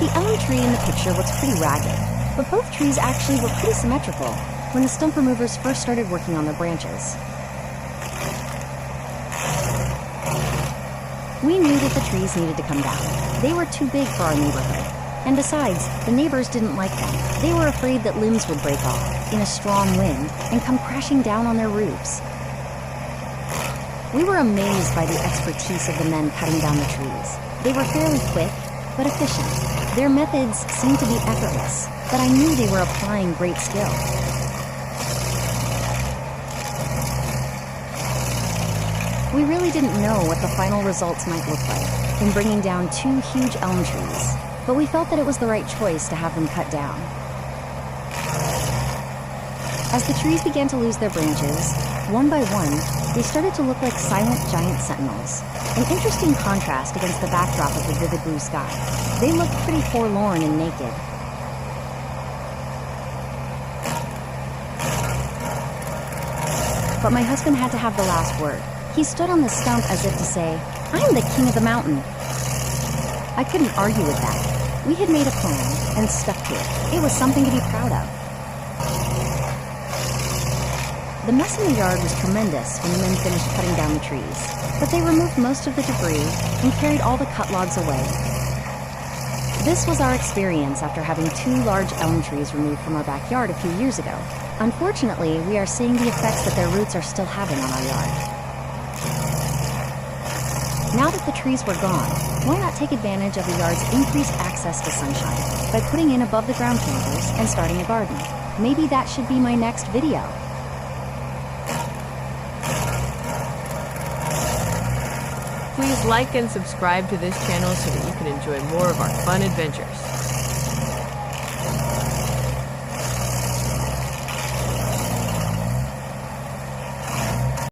The elm tree in the picture looks pretty ragged, but both trees actually were pretty symmetrical when the stump removers first started working on their branches. We knew that the trees needed to come down. They were too big for our neighborhood. And besides, the neighbors didn't like them. They were afraid that limbs would break off in a strong wind and come crashing down on their roofs. We were amazed by the expertise of the men cutting down the trees. They were fairly quick, but efficient. Their methods seemed to be effortless, but I knew they were applying great skill. We really didn't know what the final results might look like in bringing down 2 huge elm trees, but we felt that it was the right choice to have them cut down. As the trees began to lose their branches, one by one, they started to look like silent giant sentinels, an interesting contrast against the backdrop of the vivid blue sky. They looked pretty forlorn and naked. But my husband had to have the last word. He stood on the stump as if to say, "I'm the king of the mountain." I couldn't argue with that. We had made a plan and stuck to it. It was something to be proud of. The mess in the yard was tremendous when the men finished cutting down the trees, but they removed most of the debris and carried all the cut logs away. This was our experience after having 2 large elm trees removed from our backyard a few years ago. Unfortunately, we are seeing the effects that their roots are still having on our yard. Now that the trees were gone, why not take advantage of the yard's increased access to sunshine by putting in above-the-ground planters and starting a garden? Maybe that should be my next video. Please like and subscribe to this channel so that you can enjoy more of our fun adventures.